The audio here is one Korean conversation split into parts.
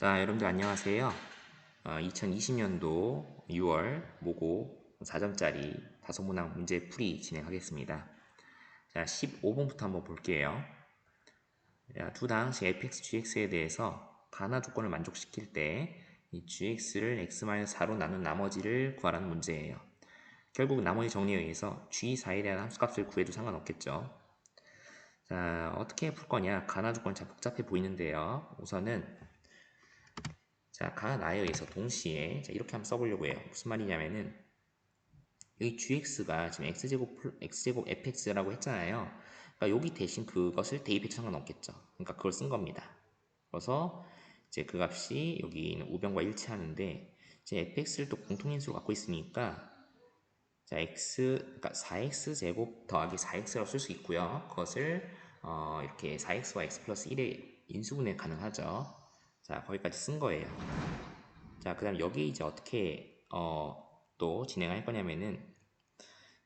자, 여러분들 안녕하세요. 2020년도 6월 모고 4점짜리 다소문항 문제 풀이 진행하겠습니다. 자, 15번부터 한번 볼게요. 자, 두 당시 fx, gx에 대해서 반화 조건을 만족시킬 때 이 gx를 x-4로 나눈 나머지를 구하라는 문제예요. 결국 나머지 정리에 의해서 g4에 대한 함수값을 구해도 상관없겠죠. 자, 어떻게 풀 거냐? 반화 조건이 참 복잡해 보이는데요. 우선은 자, 가 나에 의해서 동시에 자, 이렇게 한번 써보려고 해요. 무슨 말이냐면은 여기 gx가 지금 x제곱 fx라고 했잖아요. 그러니까 여기 대신 그것을 대입해도 상관없겠죠. 그러니까 그걸 쓴 겁니다. 그래서 이제 그 값이 여기 있는 우변과 일치하는데 이제 fx를 또 공통인수로 갖고 있으니까 자 그러니까 4x 제곱 더하기 4x라고 쓸 수 있고요. 그것을 이렇게 4x와 x 플러스 1의 인수분해 가능하죠. 자 거기까지 쓴 거예요. 자, 그 다음 여기 이제 어떻게 또 진행할 거냐면은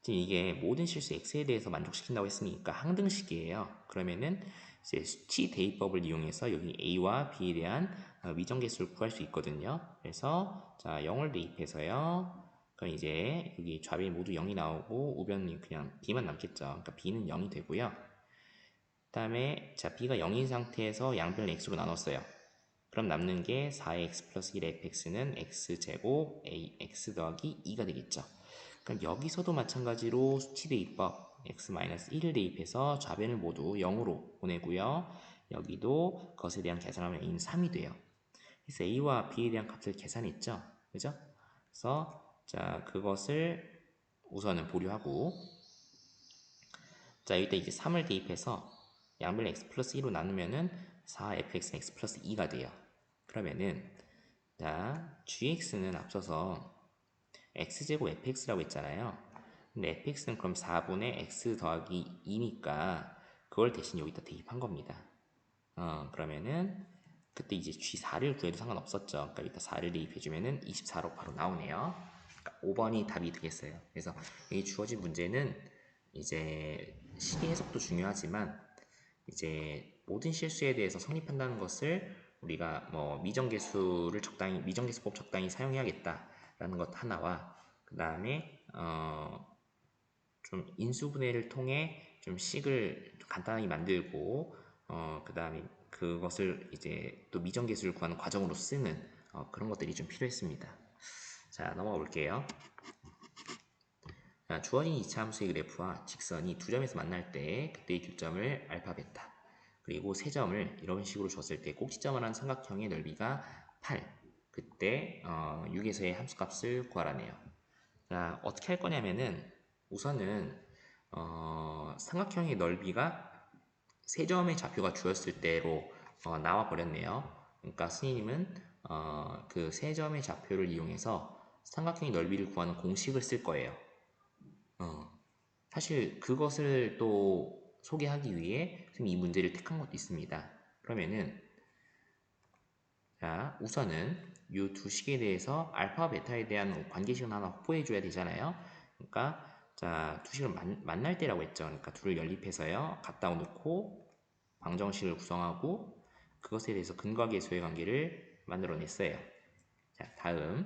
지금 이게 모든 실수 x에 대해서 만족시킨다고 했으니까 항등식이에요. 그러면은 이제 수치 대입법을 이용해서 여기 a와 b에 대한 미정계수를 구할 수 있거든요. 그래서 자 0을 대입해서요. 그럼 이제 여기 좌변이 모두 0이 나오고 우변이 그냥 b만 남겠죠. 그러니까 b는 0이 되고요. 그 다음에 자 b가 0인 상태에서 양변을 x로 나눴어요. 그럼 남는 게 4x 플러스 1의 fx는 x제곱 ax 더하기 2가 되겠죠. 그럼 여기서도 마찬가지로 수치 대입법 x-1을 대입해서 좌변을 모두 0으로 보내고요. 여기도 것에 대한 계산하면 a는 3이 돼요. 그래서 a와 b에 대한 값을 계산했죠. 그죠? 그래서 자 그것을 우선은 보류하고 자 여기다 이제 3을 대입해서 양변을 x 플러스 2로 나누면은 4fx는 x 플러스 2가 돼요. 그러면은 자 gx는 앞서서 x제곱 fx라고 했잖아요. 근데 fx는 그럼 4분의 x 더하기 2니까 그걸 대신 여기다 대입한 겁니다. 그러면은 그때 이제 g4를 구해도 상관없었죠. 그러니까 여기다 4를 대입해주면은 24로 바로 나오네요. 그러니까 5번이 답이 되겠어요. 그래서 이 주어진 문제는 이제 시계 해석도 중요하지만 이제 모든 실수에 대해서 성립한다는 것을 우리가 뭐 미정계수법 적당히 사용해야겠다라는 것 하나와 그 다음에 좀 인수분해를 통해 좀 식을 간단하게 만들고 그 다음에 그것을 이제 또 미정계수를 구하는 과정으로 쓰는 그런 것들이 좀 필요했습니다. 자 넘어가 볼게요. 자, 주어진 2차 함수의 그래프와 직선이 두 점에서 만날 때 그때의 교점을 알파 베타 그리고 세 점을 이런 식으로 줬을 때 꼭지점을 한 삼각형의 넓이가 8 그때 6에서의 함수값을 구하라네요. 자 어떻게 할 거냐면은 우선은 삼각형의 넓이가 세 점의 좌표가 주었을 때로 나와 버렸네요. 그러니까 스님은 그 세 점의 좌표를 이용해서 삼각형의 넓이를 구하는 공식을 쓸 거예요. 사실 그것을 또 소개하기 위해 이 문제를 택한 것도 있습니다. 그러면은 자 우선은 이 두 식에 대해서 알파 베타에 대한 관계식을 하나 확보해 줘야 되잖아요. 그러니까 자 두 식을 만날 때라고 했죠. 그러니까 둘을 연립해서요 갖다 놓고 방정식을 구성하고 그것에 대해서 근과 계수의 관계를 만들어냈어요. 자 다음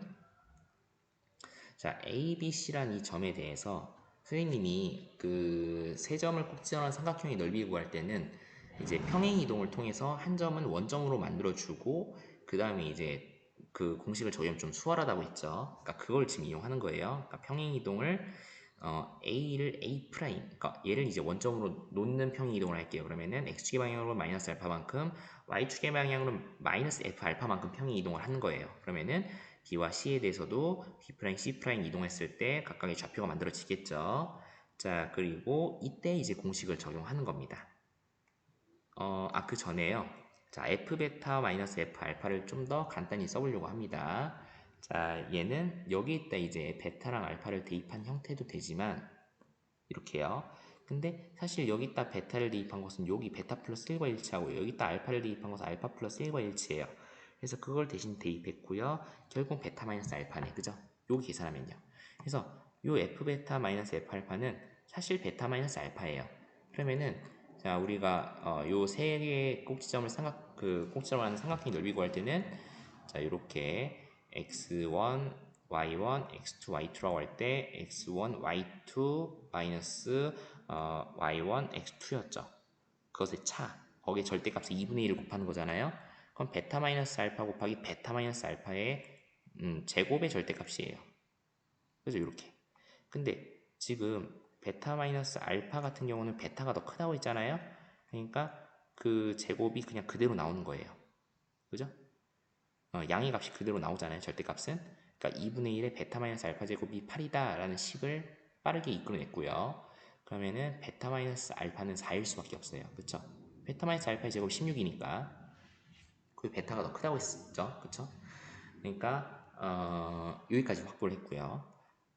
자 A, B, C란 이 점에 대해서 선생님이 그 세 점을 꼭지점한 삼각형의 넓이 구할 때는 이제 평행 이동을 통해서 한 점은 원점으로 만들어주고 그 다음에 이제 그 공식을 적용하면 좀 수월하다고 했죠. 그러니까 그걸 지금 이용하는 거예요. 그러니까 평행 이동을 A를 A 프라임, 그러니까 얘를 이제 원점으로 놓는 평행 이동을 할게요. 그러면은 x축의 방향으로 마이너스 알파만큼, y축의 방향으로 마이너스 f 알파만큼 평행 이동을 하는 거예요. 그러면은 B와 C에 대해서도 B 프라임, C 프라임 이동했을 때 각각의 좌표가 만들어지겠죠. 자, 그리고 이때 이제 공식을 적용하는 겁니다. 그 전에요. 자, f 베타 마이너스 f 알파를 좀 더 간단히 써보려고 합니다. 자, 얘는 여기에다 이제 베타랑 알파를 대입한 형태도 되지만 이렇게요. 근데 사실 여기다 베타를 대입한 것은 여기 베타 플러스 1과 일치하고 여기다 알파를 대입한 것은 알파 플러스 1과 일치해요. 그래서 그걸 대신 대입했고요. 결국 베타 마이너스 알파네. 그죠? 여기 계산하면요. 그래서 요 f 베타 마이너스 f 알파는 사실 베타 마이너스 알파예요. 그러면은 자 우리가 요 세 개의 꼭지점을 꼭지점을 하는 삼각형의 넓이 구할 때는 자, 이렇게 x1, y1, x2, y2라고 할 때 x1, y2 마이너스 y1, x2였죠. 그것의 차, 거기에 절대값을 2분의 1을 곱하는 거잖아요. 그럼 베타 마이너스 알파 곱하기 베타 마이너스 알파의 제곱의 절대값이에요. 그래서 이렇게. 근데 지금 베타 마이너스 알파 같은 경우는 베타가 더 크다고 했잖아요. 그러니까 그 제곱이 그냥 그대로 나오는 거예요. 그죠? 양의 값이 그대로 나오잖아요. 절대값은. 그러니까 2분의 1의 베타 마이너스 알파 제곱이 8이다 라는 식을 빠르게 이끌어냈고요. 그러면은 베타 마이너스 알파는 4일 수밖에 없어요. 그쵸? 베타 마이너스 알파의 제곱이 16이니까 그 베타가 더 크다고 했었죠. 그쵸? 그러니까 여기까지 확보를 했고요.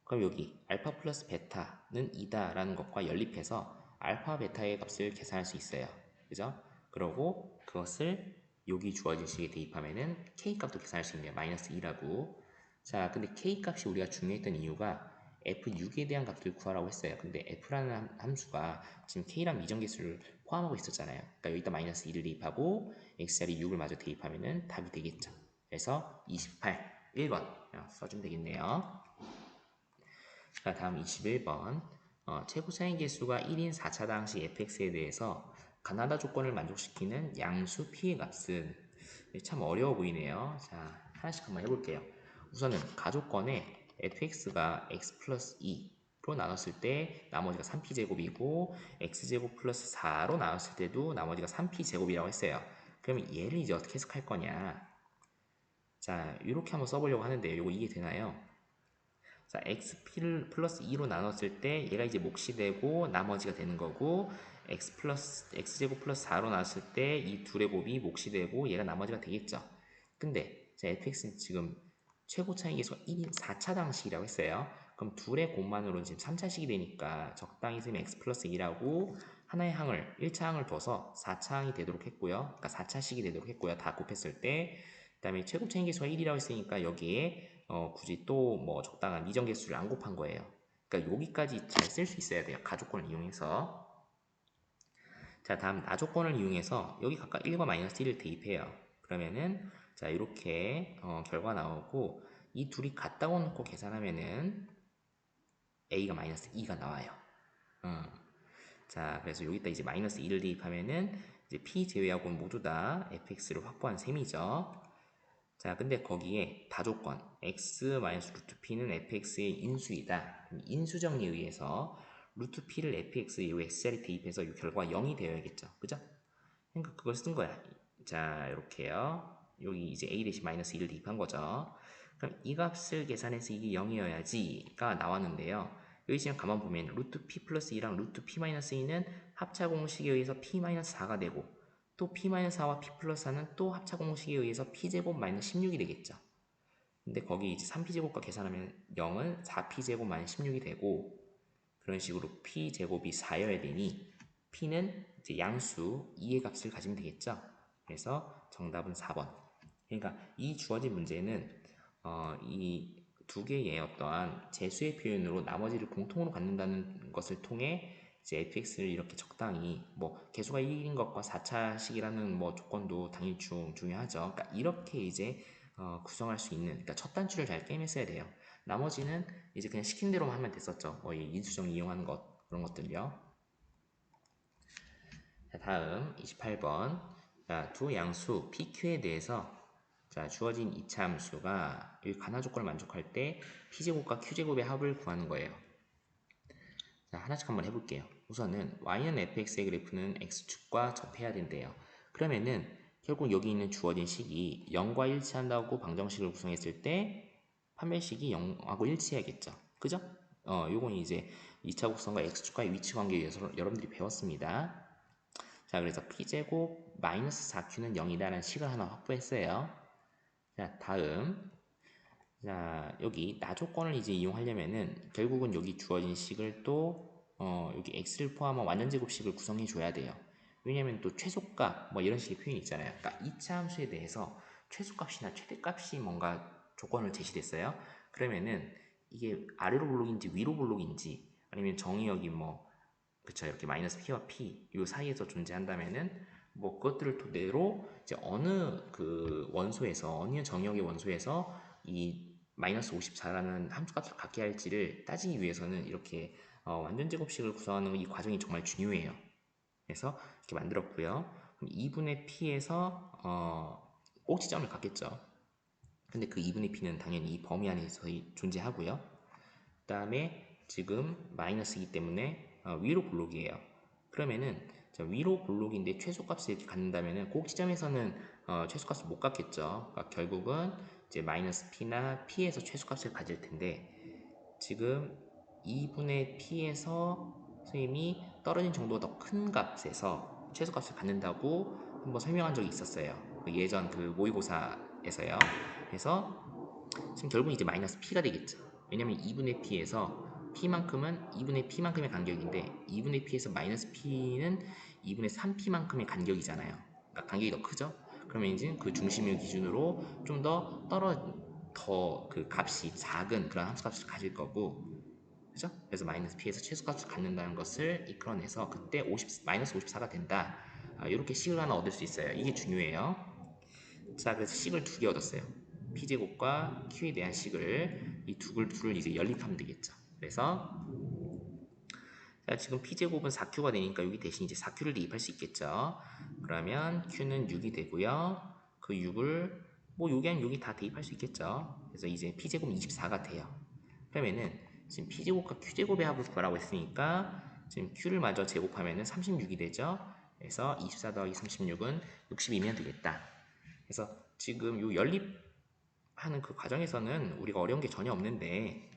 그럼 여기 알파 플러스 베타는 2다 라는 것과 연립해서 알파 베타의 값을 계산할 수 있어요. 그죠? 그러고 그것을 여기 주어진 식에 대입하면은 k 값도 계산할 수 있네요. 마이너스 2라고. 자, 근데 k 값이 우리가 중요했던 이유가 f6에 대한 값을 구하라고 했어요. 근데 f라는 함수가 지금 k랑 미정계수를 포함하고 있었잖아요. 그러니까 여기다 마이너스 2를 대입하고 x자리 6을 마저 대입하면은 답이 되겠죠. 그래서 28, 1번 써주면 되겠네요. 자, 다음 21번. 최고차인 개수가 1인 4차당 시 fx에 대해서 가나다 조건을 만족시키는 양수 p의 값은 참 어려워 보이네요. 자, 하나씩 한번 해볼게요. 우선은 가조건에 fx가 x 플러스 2로 나눴을 때 나머지가 3p제곱이고 x제곱 플러스 4로 나눴을 때도 나머지가 3p제곱이라고 했어요. 그러면 얘를 이제 어떻게 해석할 거냐? 자, 이렇게 한번 써보려고 하는데 이거 이해되나요? 자, xp를 플러스 2로 나눴을 때 얘가 이제 몫이 되고 나머지가 되는 거고 x제곱 플러스 4로 나눴을 때 이 둘의 곱이 몫이 되고 얘가 나머지가 되겠죠. 근데 자, fx는 지금 최고 차이 계수가 1인 4차당식이라고 했어요. 그럼 둘의 곱만으로는 지금 3차식이 되니까 적당히 쓰면 x 플러스 2라고 하나의 항을 1차 항을 둬서 4차 항이 되도록 했고요. 그러니까 4차식이 되도록 했고요. 다 곱했을 때 그다음에 최고 차이 계수가 1이라고 했으니까 여기에 굳이 또 뭐 적당한 미정 개수를 안 곱한 거예요. 그러니까 여기까지 잘 쓸 수 있어야 돼요. 가조건을 이용해서. 자, 다음 나조건을 이용해서 여기 각각 1과 마이너스 1을 대입해요. 그러면은 자, 이렇게 결과 나오고 이 둘이 같다고 놓고 계산하면은 a가 마이너스 2가 나와요. 자, 그래서 여기다 이제 마이너스 2를 대입하면은 이제 p 제외하고 모두 다 fx를 확보한 셈이죠. 자, 근데 거기에 다조건 x-루트 p는 fx의 인수이다. 인수정리에 의해서 루트 p를 fx의 요 x자리 대입해서 이 결과가 0이 되어야겠죠. 그죠? 그러니까 그걸 쓴 거야. 자, 이렇게요. 여기 이제 a 대신 마이너스 2를 대입한 거죠. 그럼 이 값을 계산해서 이게 0이어야지가 나왔는데요. 여기 지금 가만 보면 루트 p 플러스 2랑 루트 p 마이너스 2는 합차 공식에 의해서 p 마이너스 4가 되고 또 p-4와 p 플러스 4는 또 합차 공식에 의해서 p제곱 마이너스 16이 되겠죠. 근데 거기 이제 3p제곱과 계산하면 0은 4p제곱 마이너스 16이 되고 그런 식으로 p제곱이 4여야 되니 p는 이제 양수 2의 값을 가지면 되겠죠. 그래서 정답은 4번. 그러니까 이 주어진 문제는 이 두 개의 어떠한 재수의 표현으로 나머지를 공통으로 갖는다는 것을 통해 이제 fx를 이렇게 적당히 뭐 개수가 1인 것과 4차식이라는 뭐 조건도 당연히 중요하죠. 그러니까 이렇게 이제 구성할 수 있는 그러니까 첫 단추를 잘 게임했어야 돼요. 나머지는 이제 그냥 시킨 대로만 하면 됐었죠. 뭐 인수정 이용하는 것 그런 것들요. 자, 다음 28번. 자, 두 양수 PQ에 대해서 자, 주어진 이차 함수가 이 가나 조건을 만족할 때 P제곱과 Q제곱의 합을 구하는 거예요. 자, 하나씩 한번 해볼게요. 우선은 y는 fx의 그래프는 x축과 접해야 된대요. 그러면은 결국 여기 있는 주어진 식이 0과 일치한다고 방정식을 구성했을 때 판별식이 0하고 일치해야겠죠. 그죠? 요건 이제 2차 곡선과 x축과의 위치 관계에 의해서 여러분들이 배웠습니다. 자, 그래서 p제곱 마이너스 4q는 0이다라는 식을 하나 확보했어요. 자, 다음. 자, 여기 나조건을 이제 이용하려면은 결국은 여기 주어진 식을 또 여기 x를 포함한 완전제곱식을 구성해 줘야 돼요. 왜냐면 또 최소값 뭐 이런 식의 표현이 있잖아요. 그러니까 2차 함수에 대해서 최소값이나 최대값이 뭔가 조건을 제시됐어요. 그러면은 이게 아래로 볼록인지 위로 볼록인지 아니면 정의역이 뭐 그쵸 이렇게 마이너스 p와 p 이 사이에서 존재한다면은 뭐 그것들을 토대로 이제 어느 그 원소에서 어느 정역의 원소에서 이 마이너스 54라는 함수값을 갖게 할지를 따지기 위해서는 이렇게 완전 제곱식을 구성하는 이 과정이 정말 중요해요. 그래서 이렇게 만들었고요. 그럼 2분의 p에서 꼭지점을 갖겠죠. 근데 그 2분의 p는 당연히 이 범위 안에서 존재하고요. 그 다음에 지금 마이너스이기 때문에 위로 볼록이에요. 그러면은 위로 볼록인데 최소값을 이렇게 갖는다면은 꼭지점에서는 최소값을 못 갖겠죠. 그러니까 결국은 이제 마이너스 p나 p에서 최소값을 가질 텐데 지금 2분의 p에서 선생님이 떨어진 정도가 더 큰 값에서 최소값을 갖는다고 한번 설명한 적이 있었어요. 예전 그 모의고사에서요. 그래서 지금 결국 이제 마이너스 p가 되겠죠. 왜냐면 2분의 p에서 p만큼은 2분의 p만큼의 간격인데 2분의 p에서 마이너스 p는 2분의 3p만큼의 간격이잖아요. 그러니까 간격이 더 크죠. 그러면 이제 그 중심을 기준으로 좀 더 더 그 값이 작은 그런 함수값을 가질 거고, 그죠? 그래서 마이너스 p에서 최소값을 갖는다는 것을 이끌어내서 그때 마이너스 54가 된다. 이렇게 식을 하나 얻을 수 있어요. 이게 중요해요. 자, 그래서 식을 두 개 얻었어요. p제곱과 q에 대한 식을 이 둘을 이제 연립하면 되겠죠. 그래서 자, 지금 p제곱은 4q가 되니까 여기 대신 이제 4q를 대입할 수 있겠죠. 그러면 q는 6이 되고요. 그 6을 뭐 여기 한 여기 다 대입할 수 있겠죠. 그래서 이제 p제곱은 24가 돼요. 그러면은 지금 p제곱과 q제곱의 합을 구하라고 했으니까 지금 q를 마저 제곱하면은 36이 되죠. 그래서 24 더하기 36은 60이면 되겠다. 그래서 지금 요 연립하는 그 과정에서는 우리가 어려운 게 전혀 없는데,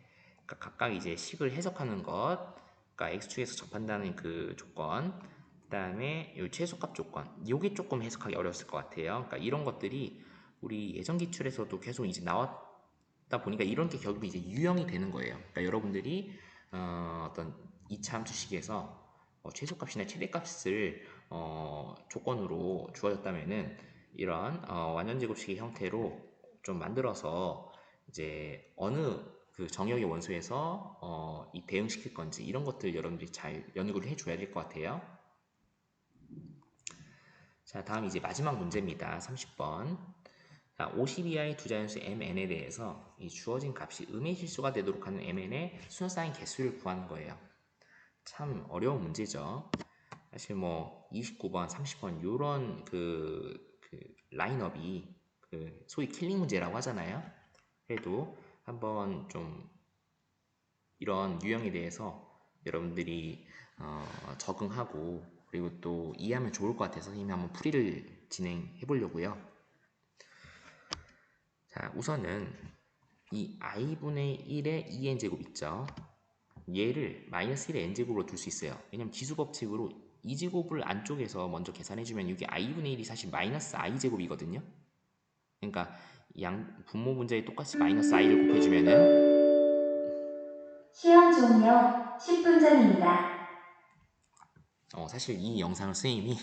그러니까 각각 이제 식을 해석하는 것, 그러니까 x축에서 접한다는 그 조건, 그 다음에 요 최소값 조건, 요게 조금 해석하기 어려웠을 것 같아요. 그러니까 이런 것들이 우리 예전 기출에서도 계속 이제 나왔다 보니까 이런 게 결국 이제 유형이 되는 거예요. 그러니까 여러분들이 어떤 2차 함수식에서 최소값이나 최대값을 조건으로 주어졌다면은 이런 완전 제곱식의 형태로 좀 만들어서 이제 어느 그 정역의 원소에서 이 대응시킬 건지 이런 것들 여러분들이 잘 연구를 해줘야 될 것 같아요. 자, 다음 이제 마지막 문제입니다. 30번. 자, 50 이하의 두 자연수 mn에 대해서 이 주어진 값이 음의 실수가 되도록 하는 mn의 순서 쌓인 개수를 구하는 거예요. 참 어려운 문제죠. 사실 뭐 29번, 30번 요런 그 라인업이 그 소위 킬링 문제라고 하잖아요. 그래도 한번 좀 이런 유형에 대해서 여러분들이 적응하고 그리고 또 이해하면 좋을 것 같아서 선생님이 한번 풀이를 진행해 보려고요. 자, 우선은 이 i분의 1의 2n제곱 있죠. 얘를 마이너스 1의 n제곱으로 둘 수 있어요. 왜냐면 기수법칙으로 2제곱을 안쪽에서 먼저 계산해주면 이게 i분의 1이 사실 마이너스 i제곱이거든요. 그러니까 분모 문제에 똑같이 마이너스 i를 곱해주면은 시험 종료 10분 전입니다. 사실 이 영상을 선생님이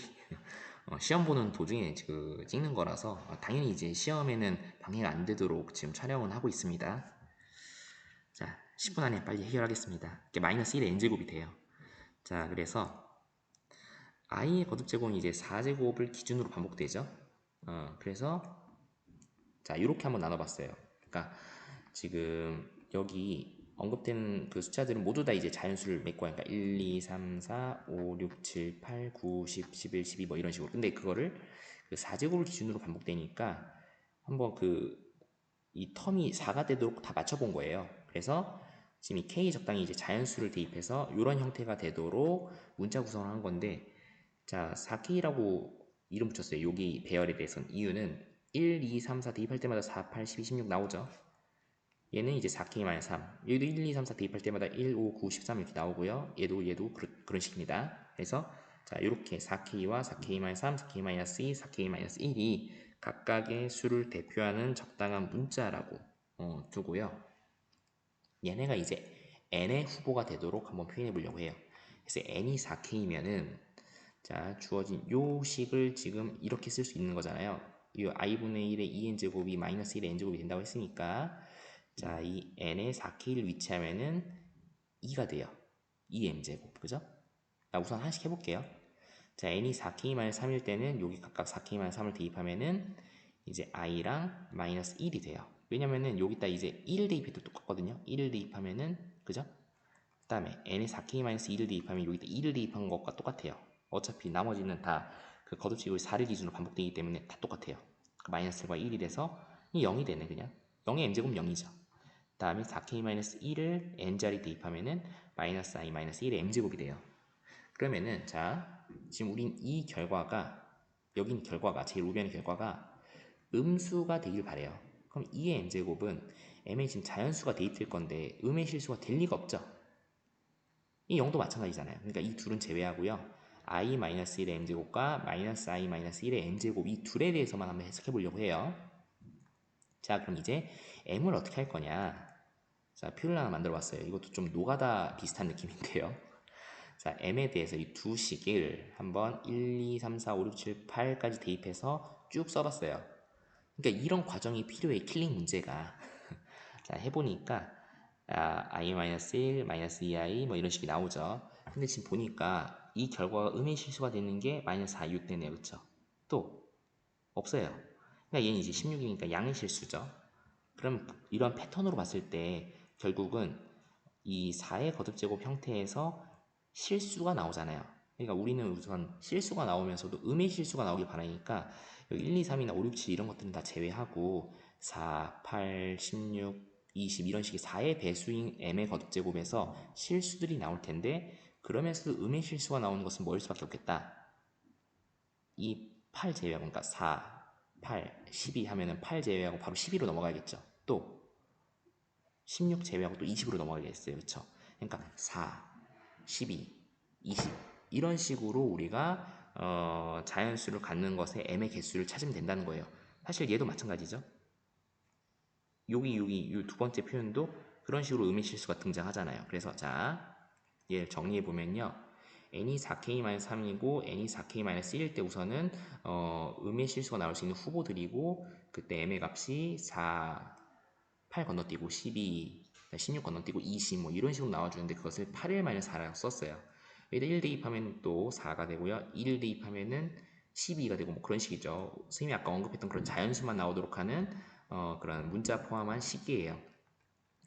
시험 보는 도중에 찍는 거라서 당연히 이제 시험에는 방해가 안 되도록 지금 촬영은 하고 있습니다. 자, 10분 안에 빨리 해결하겠습니다. 이게 마이너스 1의 n제곱이 돼요. 자, 그래서 i의 거듭제곱은 이제 4제곱을 기준으로 반복되죠. 그래서 자, 이렇게 한번 나눠봤어요. 그러니까 지금 여기 언급된 그 숫자들은 모두 다 이제 자연수를 맺고 하니까 1, 2, 3, 4, 5, 6, 7, 8, 9, 10, 11, 12 뭐 이런 식으로. 근데 그거를 그 4제곱을 기준으로 반복되니까 한번 이 텀이 4가 되도록 다 맞춰본 거예요. 그래서 지금 이 k 적당히 이제 자연수를 대입해서 이런 형태가 되도록 문자 구성을 한 건데, 자, 4K라고 이름 붙였어요. 여기 배열에 대해서는. 이유는 1, 2, 3, 4 대입할 때마다 4, 8, 12, 16 나오죠. 얘는 이제 4K-3. 얘도 1, 2, 3, 4 대입할 때마다 1, 5, 9, 13 이렇게 나오고요. 얘도 그런 식입니다. 그래서 자, 이렇게 4K와 4K-3, 4K-2, 4K-1이 각각의 수를 대표하는 적당한 문자라고 두고요. 얘네가 이제 n의 후보가 되도록 한번 표현해 보려고 해요. 그래서 n이 4K면은 자, 주어진 요 식을 지금 이렇게 쓸 수 있는 거잖아요. 이 i분의 1의 2n제곱이 마이너스 1의 n제곱이 된다고 했으니까 자, 이 n의 4k를 위치하면은 2가 돼요. 2m제곱, 그죠? 자, 우선 하나씩 해볼게요. 자, n이 4k-3일 때는 여기 각각 4k-3을 대입하면은 이제 i랑 마이너스 1이 돼요. 왜냐면은 여기다 이제 1 대입해도 똑같거든요. 1을 대입하면은 그죠? 그 다음에 n에 4k-1을 대입하면 여기다 1을 대입한 것과 똑같아요. 어차피 나머지는 다 그 거듭식을 4를 기준으로 반복되기 때문에 다 똑같아요. 그 마이너스과 1이 돼서 이 0이 되네 그냥. 0의 n제곱 0이죠. 그 다음에 4k-1을 n자리 대입하면은 마이너스 i 마이너스 1의 m제곱이 돼요. 그러면은 자 지금 우린 이 결과가 여긴 결과가 제일 우변의 결과가 음수가 되길 바래요. 그럼 2의 m제곱은 m에 지금 자연수가 대입될 건데 음의 실수가 될 리가 없죠. 이 0도 마찬가지잖아요. 그러니까 이 둘은 제외하고요. i-1의 m제곱과 -i-1의 m제곱 이 둘에 대해서만 한번 해석해 보려고 해요. 자 그럼 이제 m을 어떻게 할 거냐. 자 표를 하나 만들어 봤어요. 이것도 좀 노가다 비슷한 느낌인데요. 자 m에 대해서 이 두 식을 한번 1, 2, 3, 4, 5, 6, 7, 8까지 대입해서 쭉 써봤어요. 그러니까 이런 과정이 필요해 킬링 문제가. 자 해보니까 i-1, -2i 뭐 이런 식이 나오죠. 근데 지금 보니까 이 결과가 음의 실수가 되는 게 마이너스 4, 6 되네요. 그쵸? 또 없어요. 그러니까 얘는 이제 16이니까 양의 실수죠. 그럼 이런 패턴으로 봤을 때 결국은 이 4의 거듭제곱 형태에서 실수가 나오잖아요. 그러니까 우리는 우선 실수가 나오면서도 음의 실수가 나오길 바라니까 여기 1, 2, 3이나 5, 6, 7 이런 것들은 다 제외하고 4, 8, 16, 20 이런 식의 4의 배수인 m의 거듭제곱에서 실수들이 나올 텐데 그러면서도 음의 실수가 나오는 것은 뭐일 수밖에 없겠다. 이 8 제외하고 그러니까 4, 8, 12 하면은 8 제외하고 바로 12로 넘어가야겠죠. 또 16 제외하고 또 20으로 넘어가겠어요. 그쵸? 그러니까 4, 12, 20 이런 식으로 우리가 자연수를 갖는 것의 m의 개수를 찾으면 된다는 거예요. 사실 얘도 마찬가지죠. 여기 이 두 번째 표현도 그런 식으로 음의 실수가 등장하잖아요. 그래서 자, 얘 정리해 보면요. n이 4k-3이고 n이 4k-1일 때 우선은 음의 실수가 나올 수 있는 후보들이고 그때 m의 값이 4, 8 건너뛰고 12, 16 건너뛰고 20 뭐 이런 식으로 나와주는데 그것을 8일-4라고 썼어요. 여기다 1 대입하면 또 4가 되고요. 1 대입하면은 12가 되고 뭐 그런 식이죠. 선생님이 아까 언급했던 그런 자연수만 나오도록 하는 그런 문자 포함한 식이에요.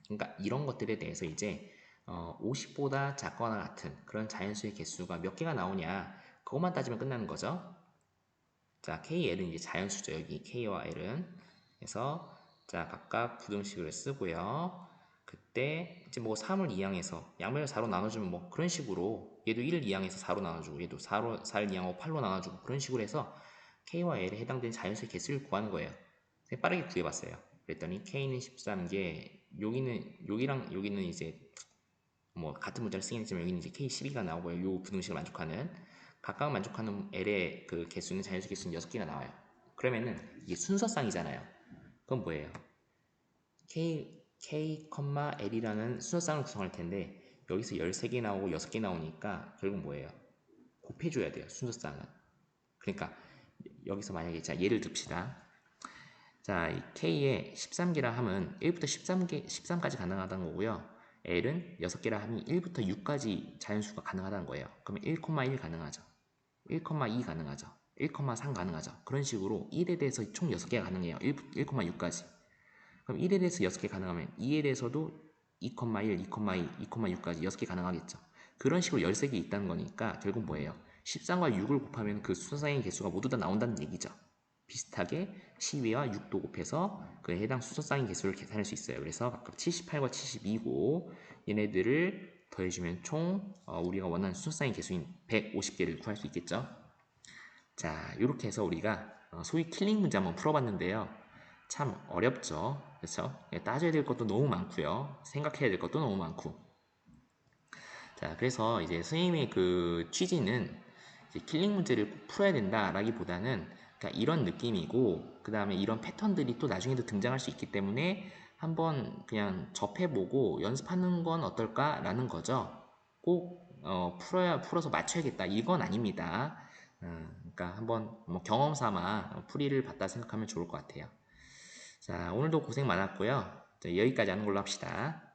그러니까 이런 것들에 대해서 이제 50보다 작거나 같은 그런 자연수의 개수가 몇 개가 나오냐 그것만 따지면 끝나는 거죠. 자, KL은 이제 자연수죠. 여기 K와 L은. 그래서 자, 각각 부등식을 쓰고요. 그때 이제 뭐 3을 이항해서 양면을 4로 나눠주면 뭐 그런 식으로 얘도 1을 이항해서 4로 나눠주고 얘도 4를 이항하고 8로 나눠주고 그런 식으로 해서 K와 L에 해당되는 자연수의 개수를 구하는 거예요. 빠르게 구해봤어요. 그랬더니 K는 13개, 여기는 이제 뭐 같은 문자를 쓰긴 했지만 여기는 이제 K12가 나오고요. 요 부등식을 만족하는 각각 만족하는 L의 그 개수는 자연수 개수는 6개가 나와요. 그러면은 이게 순서쌍이잖아요. 그건 뭐예요? L이라는 순서쌍을 구성할 텐데 여기서 13개 나오고 6개 나오니까 결국 뭐예요? 곱해줘야 돼요. 순서쌍은. 그러니까 여기서 만약에 자 예를 듭시다. 자, 이 K에 13개라 하면 1부터 13까지 가능하다는 거고요. L은 6개라 하면 1부터 6까지 자연수가 가능하다는 거예요. 그러면 1,1 가능하죠. 1,2 가능하죠. 1,3 가능하죠. 그런 식으로 1에 대해서 총 6개가 가능해요. 1,6까지. 그럼 1에 대해서 6개 가능하면 2에 대해서도 2,1, 2,2, 2,6까지 6개 가능하겠죠. 그런 식으로 13개 있다는 거니까 결국 뭐예요? 13과 6을 곱하면 그 수서쌍의 개수가 모두 다 나온다는 얘기죠. 비슷하게 12와 6도 곱해서 그에 해당 수서쌍의 개수를 계산할 수 있어요. 그래서 각각 78과 72고 얘네들을 더해주면 총 우리가 원하는 수서쌍의 개수인 150개를 구할 수 있겠죠. 자, 이렇게 해서 우리가 소위 킬링 문제 한번 풀어봤는데요. 참 어렵죠. 그렇죠? 따져야 될 것도 너무 많고요. 생각해야 될 것도 너무 많고. 자, 그래서 이제 선생님의 그 취지는 이제 킬링 문제를 꼭 풀어야 된다라기보다는 그러니까 이런 느낌이고 그 다음에 이런 패턴들이 또 나중에도 등장할 수 있기 때문에 한번 그냥 접해보고 연습하는 건 어떨까라는 거죠. 꼭 풀어서 맞춰야겠다 이건 아닙니다. 그러니까 한번 뭐 경험 삼아 풀이를 봤다 생각하면 좋을 것 같아요. 자, 오늘도 고생 많았고요. 여기까지 하는 걸로 합시다.